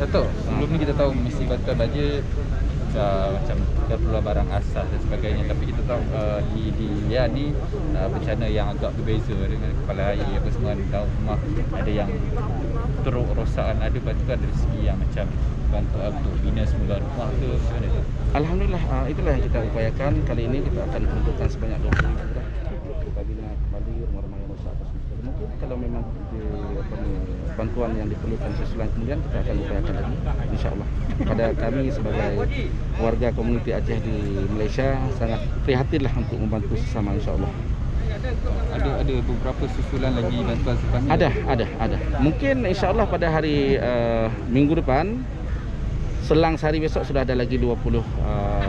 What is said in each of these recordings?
Datuk, sebelum ni kita tahu mesti bantuan bajet macam keperluan barang asas dan sebagainya, tapi kita tahu di ya ni bencana yang agak berbeza dengan kepala air apa semua, tahu rumah ada yang teruk rosakan, ada bantuan dari segi yang macam bantuan untuk bina semula rumah ke macam mana tu? Alhamdulillah, itulah yang kita upayakan. Kali ini kita akan peruntukkan sebanyak 20,000 dah kita bina kembali rumah-rumah yang rosak tersebut. Mungkin kalau memang bantuan yang diperlukan sesulang kemudian kita akan upayakan lagi, insya-Allah. Pada kami sebagai warga komuniti Aceh di Malaysia sangat prihatinlah untuk membantu sesama, insya-Allah. Ada beberapa susulan lagi bantuan selepas ni? Ada. Mungkin insya-Allah pada hari minggu depan, selang sehari besok sudah ada lagi 20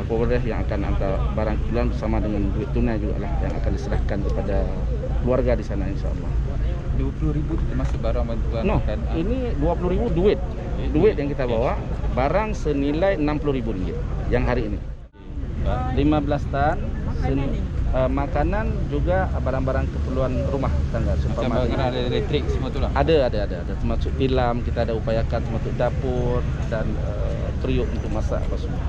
pemerintah yang akan hantar barang keperluan bersama dengan duit tunai juga lah yang akan diserahkan kepada keluarga di sana, insya-Allah. 20,000 termasuk barang bantuan? No, ini 20,000 duit yang kita bawa, barang senilai RM60,000 yang hari ini. 15 tan makanan juga barang-barang keperluan rumah tangga, Macam barang ada elektrik semua tu lah? Ada termasuk tilam kita ada upayakan, termasuk dapur dan periuk untuk masak apa semua.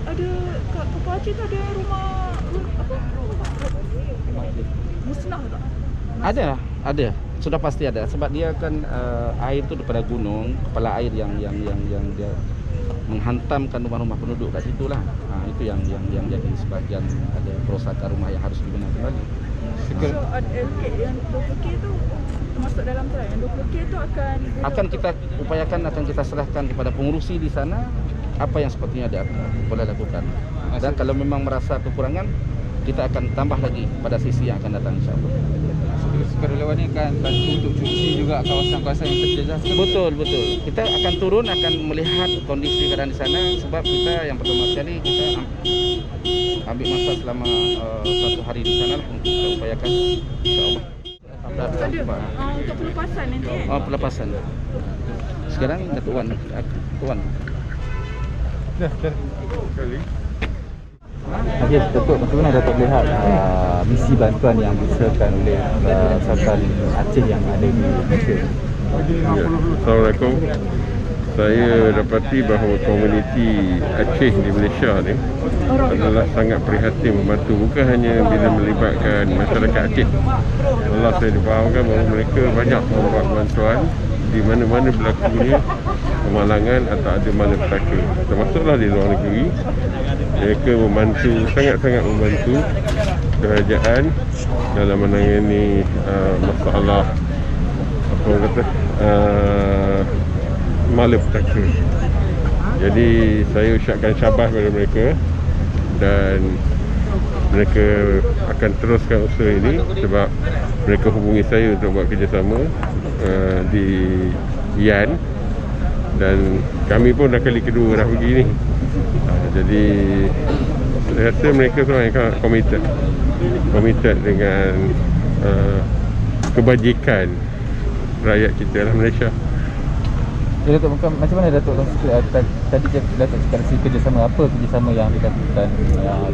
Ada kat Papua Aceh tu ada rumah musnah tak? Ada. Sudah pasti ada sebab dia kan air tu daripada gunung, kepala air yang dia menghantamkan rumah-rumah penduduk kat situ lah. Itu yang jadi sebahagian ada kerosakan rumah yang harus dibina kembali. So yang 20k tu termasuk dalam tu lah. Yang 20k tu akan kita upayakan, akan kita serahkan kepada pengurusi di sana apa yang sepatutnya dia boleh lakukan. Dan kalau memang merasa kekurangan, kita akan tambah lagi pada sisi yang akan datang, insya-Allah. Sukarelawan ni akan bantu untuk cuci juga kawasan-kawasan yang terjejas. Betul. Kita akan turun, akan melihat kondisi keadaan di sana sebab kita yang pertama sekali kita ambil masa selama 1 hari di sana lah untuk kita upayakan, insya-Allah. Untuk pelepasan nanti kan? Pelepasan. Sekarang Datuk Wan. Dah kali. Okey, Datuk, macam mana Datuk lihat misi bantuan yang disediakan oleh Sultan Aceh yang ada di Malaysia? Assalamualaikum. Saya dapati bahawa komuniti Aceh di Malaysia ni adalah sangat prihatin membantu, bukan hanya bila melibatkan masyarakat Aceh. Allah, saya difahamkan bahawa mereka banyak membuat bantuan di mana-mana berlakunya kemalangan atau ada malapetaka, termasuklah di luar negeri. Mereka membantu, sangat-sangat membantu kerajaan dalam menangani masalah apa orang kata malapetaka. Jadi saya ucapkan syabas kepada mereka dan mereka akan teruskan usaha ini sebab mereka hubungi saya untuk buat kerjasama di Yan, dan kami pun dah kali kedua dah pergi ni. Jadi saya rasa mereka semua yang committed dengan kebajikan rakyat kita dalam Malaysia. Ya, Datuk, macam mana Datuk tadi Datuk cakap kerjasama, apa kerjasama yang dilakukan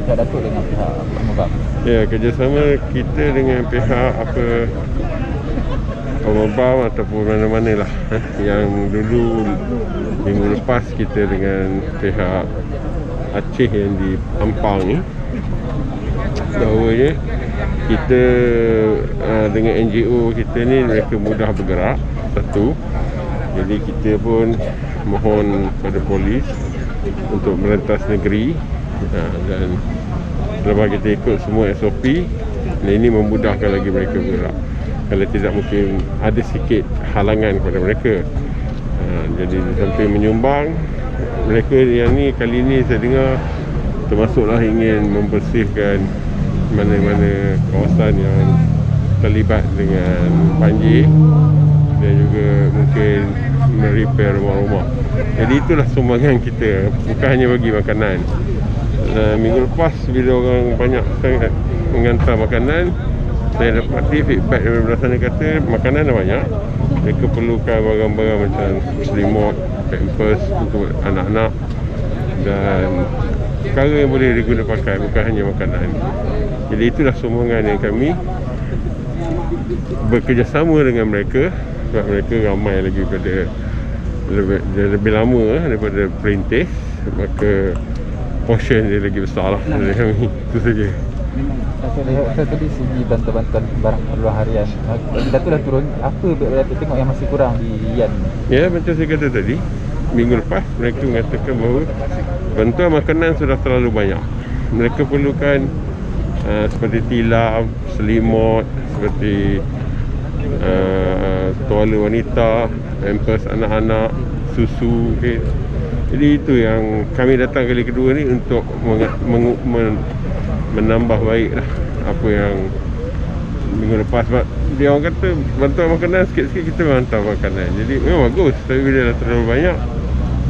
pihak Datuk dengan pihak Pemabang? Ya, kerjasama kita dengan pihak Pemabang ataupun mana-mana lah yang dulu minggu lepas kita dengan pihak Aceh yang di Ampang ni, bahawanya kita dengan NGO kita ni mereka mudah bergerak, satu. Jadi kita pun mohon pada polis untuk merentas negeri dan selepas kita ikut semua SOP, ini memudahkan lagi mereka bergerak. Kalau tidak mungkin ada sikit halangan kepada mereka. Jadi sampai menyumbang, mereka yang ni kali ni saya dengar termasuklah ingin membersihkan mana-mana kawasan yang terlibat dengan banjir dan juga mungkin merepair rumah-rumah. Jadi itulah sumbangan kita, bukan hanya bagi makanan. Minggu lepas bila orang banyak sangat menghantar makanan, saya dapati feedback daripada sana kata makanan dah banyak. Mereka perlukan barang-barang macam selimut, pampers untuk anak-anak dan perkara yang boleh diguna pakai, bukan hanya makanan. Jadi itulah sumbangan yang kami bekerjasama dengan mereka sebab mereka ramai lagi daripada lebih lama daripada perintis, maka portion dia lagi besar lah dari kami. Itu saja. Saya tadi segi bantuan barang keperluan harian, Datuk dah turun. Apa Datuk tengok yang masih kurang di Yan? Ya, macam saya kata tadi, minggu lepas mereka mengatakan bahawa bantuan makanan sudah terlalu banyak. Mereka perlukan seperti tilam, selimut, seperti tuala wanita, pampers anak-anak, susu. Okay. Jadi itu yang kami datang kali kedua ni untuk menambah baik lah apa yang minggu lepas. Sebab dia orang kata bantuan makanan sikit-sikit kita hantar makanan. Jadi memang bagus, tapi bila dah terlalu banyak,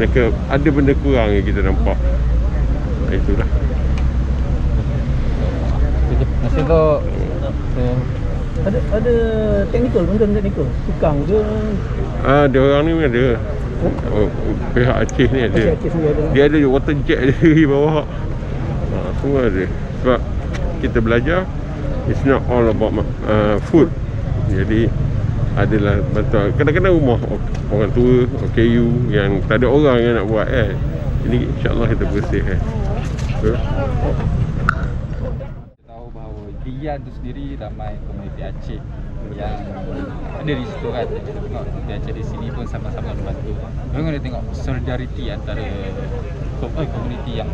mereka ada benda kurang yang kita nampak. Itulah. Terima kasih Tok. Ada teknikal, bantuan teknikal, tukang ke? Dia orang ni ada. Pihak Aceh ni ada. Aceh sendiri ada. Dia ada water jet di bawah. Semua ada. Sebab kita belajar, it's not all about food. Jadi adalah bantuan. Kadang-kadang rumah orang tua, OKU yang tak ada orang yang nak buat kan. Jadi insya-Allah kita bersihkan. Tahu bahawa di Yan tu sendiri ramai komuniti Aceh yang ada di situ kan. Kita tengok komuniti Aceh di sini pun sama-sama membantu. Bagaimana tengok solidariti antara komuniti yang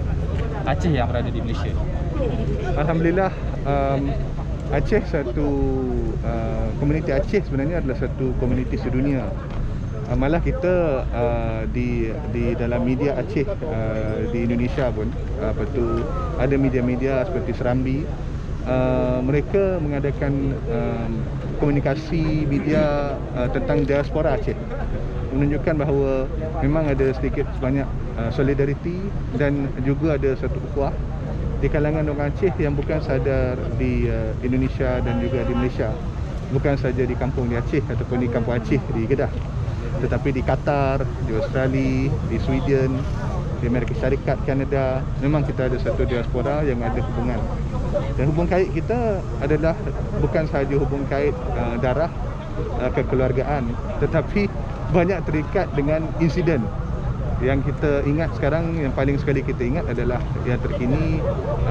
Aceh yang berada di Malaysia? Alhamdulillah, Aceh satu komuniti Aceh sebenarnya adalah satu komuniti sedunia. Malah kita di dalam media Aceh di Indonesia pun ada media-media seperti Serambi, mereka mengadakan komunikasi media tentang diaspora Aceh, menunjukkan bahawa memang ada sedikit sebanyak solidariti dan juga ada satu ukhuwah di kalangan orang Aceh yang bukan sahaja di Indonesia dan juga di Malaysia, bukan saja di kampung di Aceh ataupun di kampung Aceh di Kedah, tetapi di Qatar, di Australia, di Sweden, di Amerika Syarikat, Kanada. Memang kita ada satu diaspora yang ada hubungan. Dan hubung kait kita adalah bukan sahaja hubung kait darah kekeluargaan, tetapi banyak terikat dengan insiden. Yang kita ingat sekarang, yang paling sekali kita ingat adalah yang terkini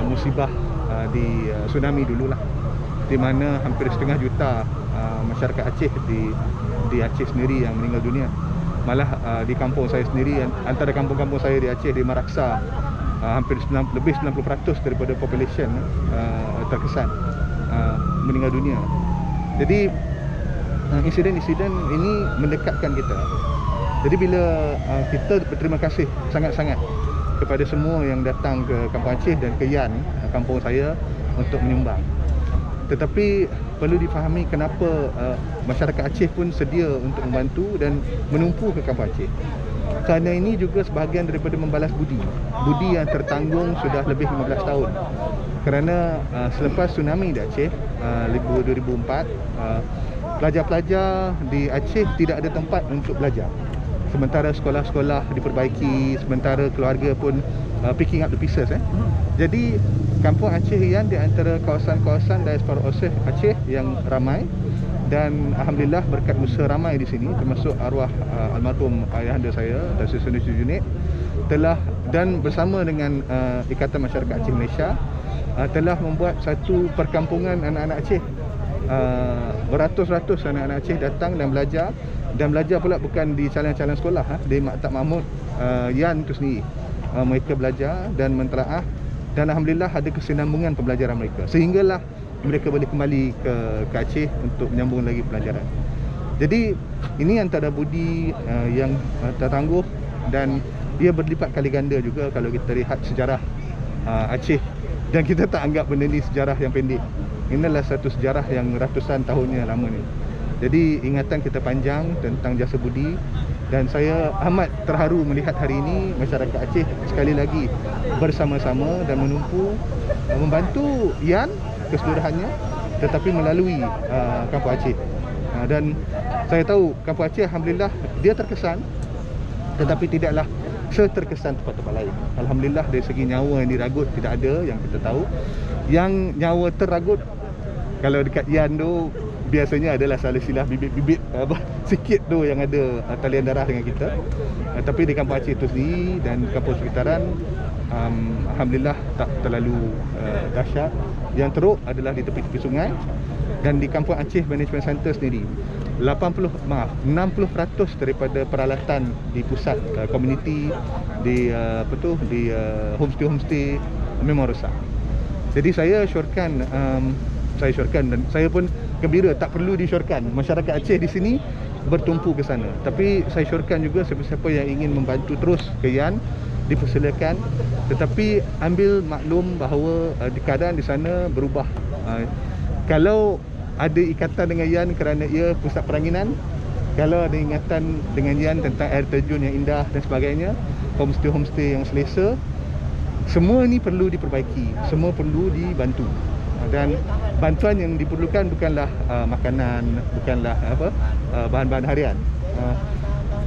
musibah di tsunami dululah, di mana hampir 1.5 juta masyarakat Aceh di Aceh sendiri yang meninggal dunia. Malah di kampung saya sendiri, antara kampung-kampung saya di Aceh, di Maraksa, hampir lebih 90% daripada population terkesan meninggal dunia. Jadi insiden-insiden ini mendekatkan kita. Jadi bila kita berterima kasih sangat-sangat kepada semua yang datang ke kampung Aceh dan ke Yan, kampung saya, untuk menyumbang. Tetapi perlu difahami kenapa masyarakat Aceh pun sedia untuk membantu dan menumpu ke kampung Aceh. Kerana ini juga sebahagian daripada membalas budi yang tertanggung sudah lebih 15 tahun. Kerana selepas tsunami di Aceh 2004, pelajar-pelajar di Aceh tidak ada tempat untuk belajar. Sementara sekolah-sekolah diperbaiki, sementara keluarga pun picking up the pieces. Jadi kampung Aceh Yan di antara kawasan-kawasan diaspora Aceh yang ramai, dan alhamdulillah berkat usaha ramai di sini, termasuk arwah almarhum ayahanda saya, Datuk Seri Junid, telah dan bersama dengan Ikatan Masyarakat Aceh Malaysia telah membuat satu perkampungan anak-anak Aceh. Beratus-ratus anak-anak Aceh datang dan belajar pula bukan di calon-calon sekolah, di Maktab Mahmud Yan tu sendiri. Mereka belajar dan mentelaah, dan alhamdulillah ada kesinambungan pembelajaran mereka, sehinggalah mereka boleh kembali ke Aceh untuk menyambung lagi pelajaran. Jadi ini antara budi yang tertangguh, dan dia berlipat kali ganda juga kalau kita lihat sejarah Aceh. Dan kita tak anggap benda ni sejarah yang pendek. Inilah satu sejarah yang ratusan tahunnya lama ni. Jadi ingatan kita panjang tentang jasa budi, dan saya amat terharu melihat hari ini masyarakat Aceh sekali lagi bersama-sama dan menumpu membantu Yan keseluruhannya, tetapi melalui kampung Aceh. Dan saya tahu kampung Aceh alhamdulillah dia terkesan, tetapi tidaklah seterkesan tempat-tempat lain. Alhamdulillah dari segi nyawa yang diragut tidak ada yang kita tahu. Yang nyawa teragut kalau dekat Yan tu biasanya adalah salah silap bibit-bibit sikit tu yang ada talian darah dengan kita. Tapi di kampung Aceh itu sendiri dan kampung sekitaran, alhamdulillah tak terlalu dahsyat. Yang teruk adalah di tepi-tepi sungai. Dan di kampung Aceh Management Center sendiri, 60% daripada peralatan di pusat komuniti, di homestay memang rosak. Jadi saya syorkan dan saya pun gembira, tak perlu disyorkan. Masyarakat Aceh di sini bertumpu ke sana. Tapi saya syorkan juga siapa-siapa yang ingin membantu terus ke Yan, dipersilakan. Tetapi ambil maklum bahawa keadaan di sana berubah. Kalau ada ikatan dengan Yan kerana ia pusat peranginan, kalau ada ingatan dengan Yan tentang air terjun yang indah dan sebagainya, homestay yang selesa, semua ni perlu diperbaiki, semua perlu dibantu. Dan bantuan yang diperlukan bukanlah makanan, bukanlah bahan-bahan harian.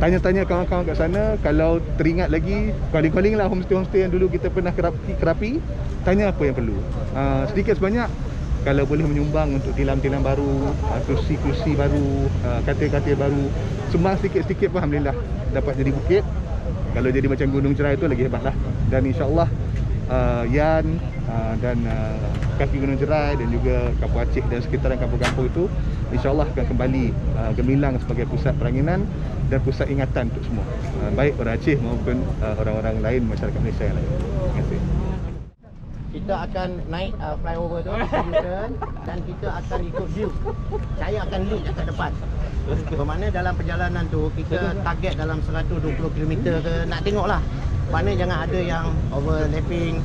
Tanya-tanya kawan-kawan kat sana, kalau teringat lagi, calling-calling lah homestay yang dulu kita pernah kerapi, tanya apa yang perlu. Sedikit sebanyak, kalau boleh menyumbang untuk tilam-tilam baru, kursi-kursi baru, katil-katil baru, sumbang sedikit-sedikit pun alhamdulillah dapat jadi bukit. Kalau jadi macam Gunung Cerai tu lagi hebatlah. Dan insya-Allah Yan dan kaki Gunung Cerai dan juga Kampung Aceh dan sekitaran kampung-kampung itu insya-Allah akan kembali gemilang sebagai pusat peranginan dan pusat ingatan untuk semua, baik orang Aceh maupun orang-orang lain, masyarakat Malaysia yang lain. Terima kasih. Kita akan naik flyover tu, U-turn, dan kita akan ikut view. Saya akan lead kat depan. Bermakna dalam perjalanan tu kita target dalam 120 km ke, nak tengoklah. Bermakna jangan ada yang overlapping.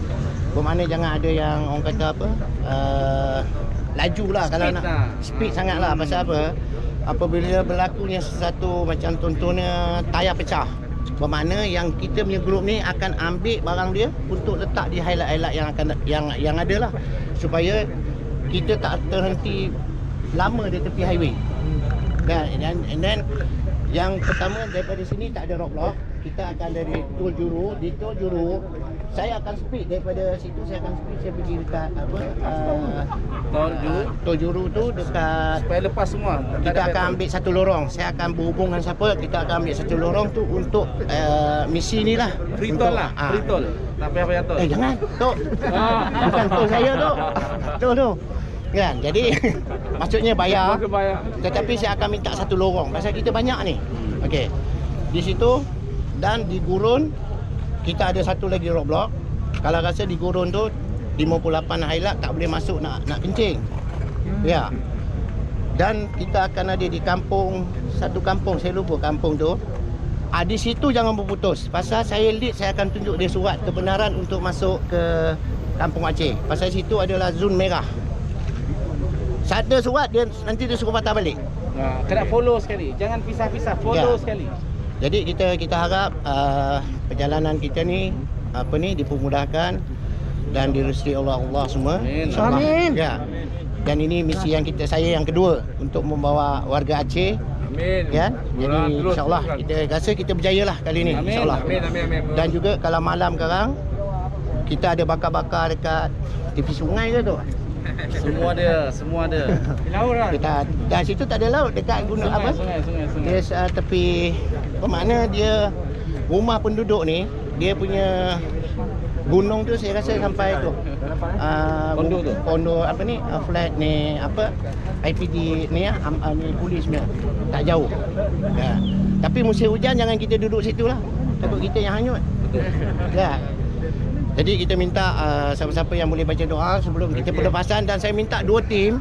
Bermakna jangan ada yang orang kata apa, laju lah, kalau nak speed sangat lah. Pasal apa? Apabila berlakunya sesuatu macam contohnya tayar pecah, bermakna yang kita punya grup ni akan ambil barang dia untuk letak di highlight-highlight yang ada lah, supaya kita tak terhenti lama di tepi highway. And then yang pertama, daripada sini tak ada roadblock. Kita akan dari Tol Juru. Di Tol Juru saya akan speed daripada situ, saya pergi dekat apa, Tol Juru tu dekat, Supaya lepas semua. kita akan ambil satu lorong. Saya akan berhubung dengan siapa, kita akan ambil satu lorong tu untuk misi ni lah. Free toll lah, free toll. Tak payah tol. Jangan, Tok. Bukan tol saya, Tok. Tu. Kan? Jadi maksudnya bayar. Tetapi saya akan minta satu lorong pasal kita banyak ni. Okey. Di situ dan di Gurun kita ada satu lagi roadblock. Kalau rasa di Gurun tu 58 highlight tak boleh masuk, nak kencing. Ya. Dan kita akan ada di satu kampung, saya lupa kampung tu. Di situ jangan berputus. Pasal saya lead, saya akan tunjuk dia surat kebenaran untuk masuk ke Kampung Aceh. Pasal situ adalah zon merah. Saat ada surat, nanti dia suruh patah balik. Kena follow sekali. Jangan pisah-pisah, follow sekali. Jadi kita harap perjalanan kita ni dipermudahkan dan direstui oleh Allah semua. Amin. Ya. Dan ini misi yang saya yang kedua untuk membawa warga Aceh. Amin. Kan? Jadi insya-Allah kita rasa kita berjayalah kali ni, insya-Allah. Amin. Dan juga kalau malam sekarang kita ada bakar-bakar dekat tepi sungai ke tu. Semua ada. Laut lah. Kita dah situ tak ada laut, dekat gunung apa? Sungai. Dia tepi, bermakna dia rumah penduduk ni, dia punya gunung tu saya rasa sampai tu. Kondo tu. Kondo apa ni? Flat ni apa? IPD ni ni polis punya. Tak jauh. Ya. Tapi musim hujan jangan kita duduk situ lah. Takut kita yang hanyut. Ya. Jadi kita minta siapa-siapa yang boleh baca doa sebelum kita pelepasan, dan saya minta dua tim.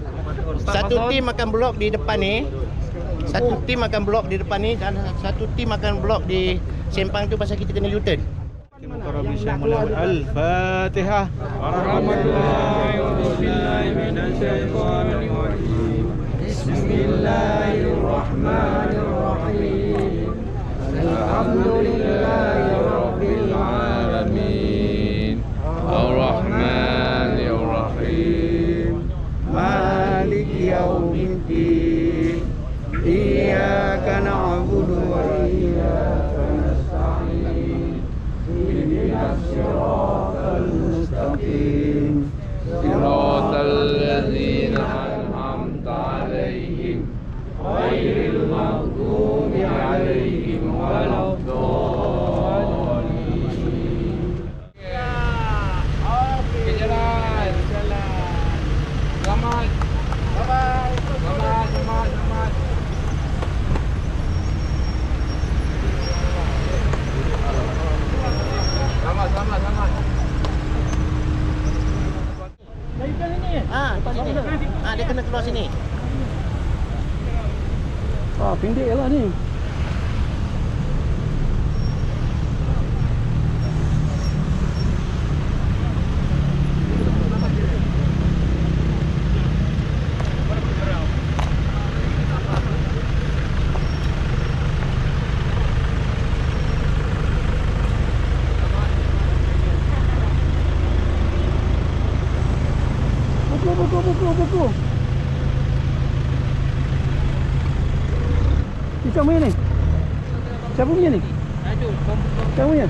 Satu tim akan blok di depan ni. Satu tim akan blok di depan ni dan satu tim akan blok di sempang tu pasal kita kena U-turn. Al-Fatihah. Bismillahirrahmanirrahim. Alhamdulillahirabbil alamin. Ar-Rahmanir-Rahim. Maliki yaumiddin. Iyyaka na'budu wa iyyaka nasta'in. Ihdinas siratal mustaqim. Siratal ladzina an'amta 'alaihim di sini. Dia kena keluar sini. Ah, pendek lah ni. Pukul. Siapa punya ni? Siapa punya ni? Siapa punya?